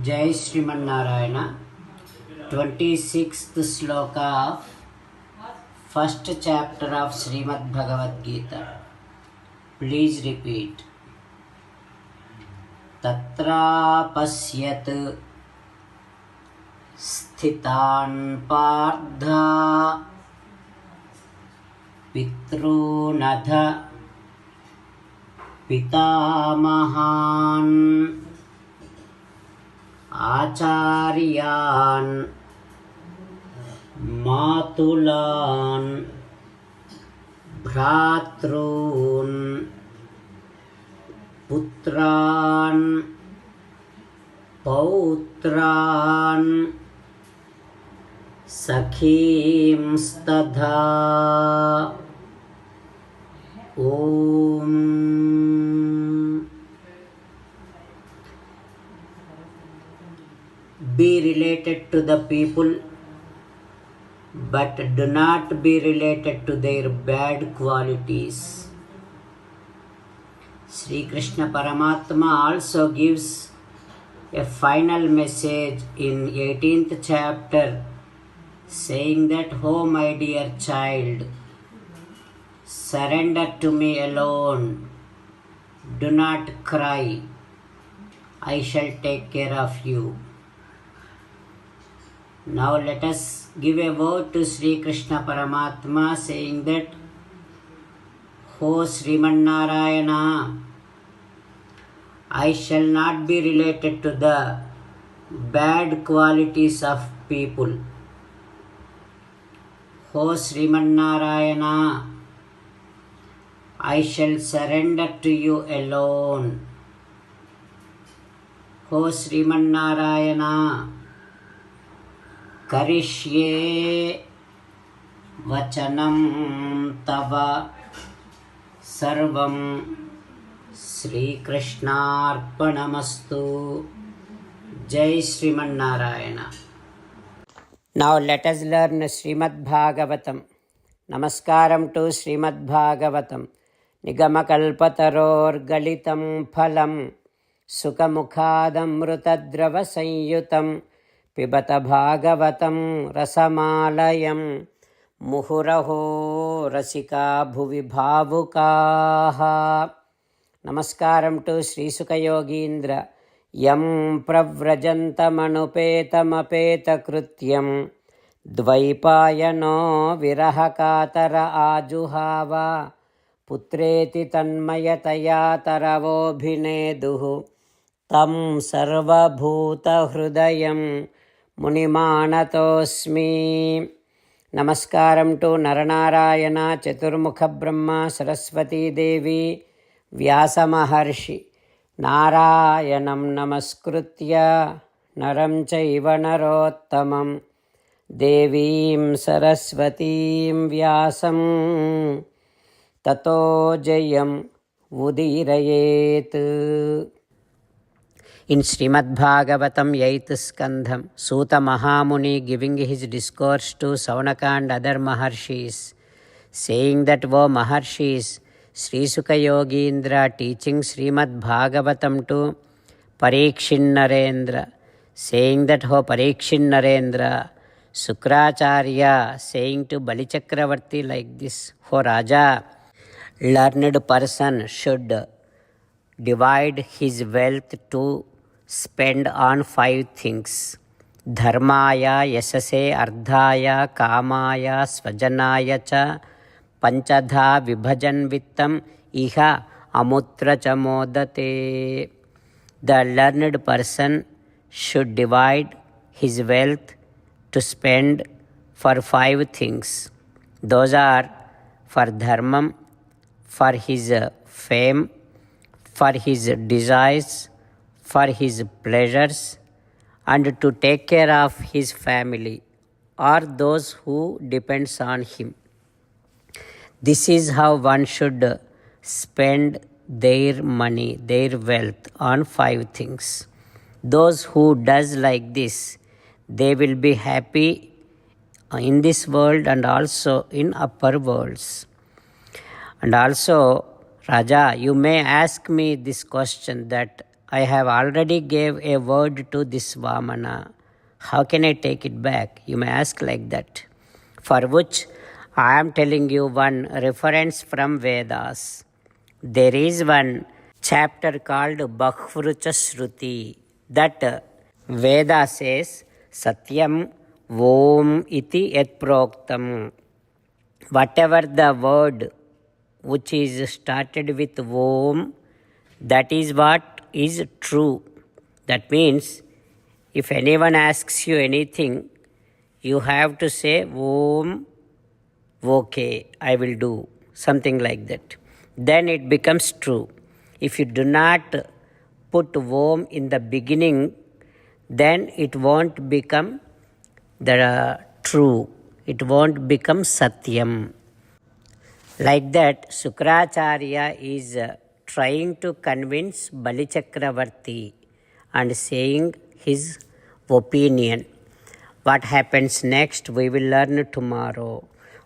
Jai Srimanarayana. 26th sloka of first chapter of Srimad Bhagavad Gita. Please repeat. Tatra pasyat sthitan pardha pitrunadha pitamahan आचार्यान् मातुलान् भ्रातॄन् पुत्रान् पौत्रान् सखींस्तथा ॐ Be related to the people, but do not be related to their bad qualities. Sri Krishna Paramatma also gives a final message in 18th chapter saying that, "Oh my dear child, surrender to me alone. Do not cry. I shall take care of you." Now let us give a word to Sri Krishna Paramatma saying that, "O Srimanarayana, I shall not be related to the bad qualities of people. O Srimanarayana, I shall surrender to you alone. O Srimanarayana, करिष्ये वचनं तव सर्वं श्रीकृष्णार्पणमस्तु. Jai Srimanarayana. Now let us learn Srimad Bhagavatam. Namaskaram to Srimad Bhagavatam. Nigamakalpataror galitam phalam sukamukhadamrutadrava sanyutam పిబత Bhagavatam రసమాలయం ముహురహో రసికా భువి భావుకాః. నమస్కారం to శ్రీసుఖయోగీంద్ర. యం ప్రవ్రజంతమనుపేతమపేతకృత్యం ద్వైపాయనో విరహకాతర ఆజుహావ పుత్రేతి తన్మయతయా తరవోభినేదుః తం సర్వభూతహృదయం మునిమానతోస్మి. నమస్కారం to Nara Narayana, చతుర్ముఖ బ్రహ్మ, సరస్వతీదేవి, వ్యాసమహర్షి. నారాయణం నమస్కృత్య నరం చైవ నరోత్తమం దేవీం సరస్వతీం వ్యాసం తతో జయం ఉదీరయేత్. In Srimad Bhagavatam 8th Skandham, Suta Mahamuni giving his discourse to Saunaka and other Maharshis, saying that, "O Maharshis, Sri Sukha Yogindra teaching Srimad Bhagavatam to Parikshin Narendra, saying that, "O Parikshin Narendra," Sukracharya saying to Bali Chakravarti like this, "O Raja, learned person should divide his wealth to spend on 5 things: dharmaya, yasase, ardhaya, kamaya, svajanaya cha, panchadha vibhajan vittam iha amutra chamodate." The learned person should divide his wealth to spend for 5 things. Those are for dharmam, for his fame, for his desires, for his pleasures, and to take care of his family or those who depends on him. This is how one should spend their money, their wealth on 5 things. Those who does like this, they will be happy in this world and also in upper worlds. And also, Raja, you may ask me this question that I have already gave a word to this Vamana. How can I take it back? You may ask like that. For which I am telling you one reference from Vedas. There is one chapter called Bahvrucha Shruti. That Veda says, Satyam Om iti et proktam. Whatever the word which is started with Om, that is what is true. That means, if anyone asks you anything, you have to say Om, okay, I will do. Something like that. Then it becomes true. If you do not put Om in the beginning, then it won't become the true. It won't become Satyam. Like that, Sukracharya is trying to convince Bali Chakravarti and saying his opinion. What happens next, we will learn tomorrow.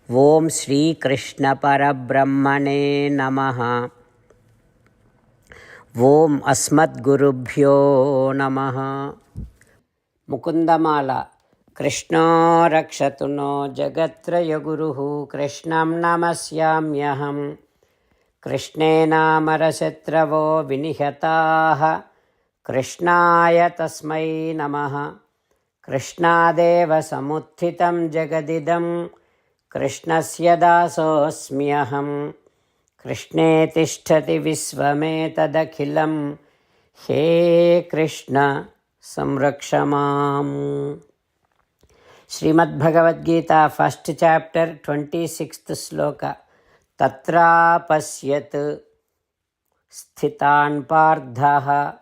Om Shri Krishna Parabrahmane Namaha. Om Asmat Gurubhyo Namaha. Mukundamala. Krishna Rakshatu no Jagatraya Guruhu Krishnam Namasyamyaham. Krishnena Marasetravo Vinihataha Krishnaya Tasmai Namaha. Krishnadeva Samuthitam Jagadidam Krishnasya Dasosmyaham. Krishne Tishtati Visvametadakhilam. He Krishna Samrakshamam. Srimad Bhagavad Gita, first chapter, 26th sloka. Tatra pasyat sthitan pardhaha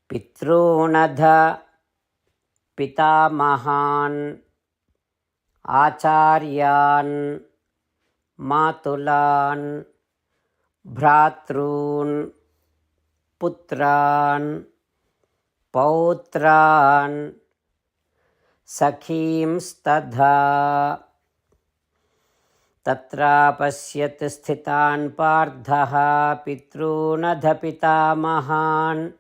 pitrunadha pitamahan acharyan matulan bhratrun putran pautran sakhim stadha. Tatra pasyat sthitan pardhaha pitrunadha pitamahan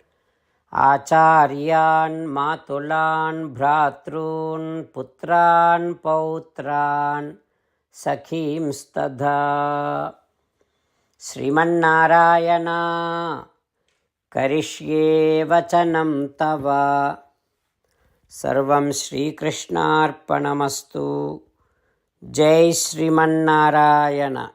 acharyan matulan bhratrun putran pautran sakhim stadha. Srimannarayana karishye vachanam tava. Sarvam Shri Krishnarpanamastu. Jai Srimannarayana.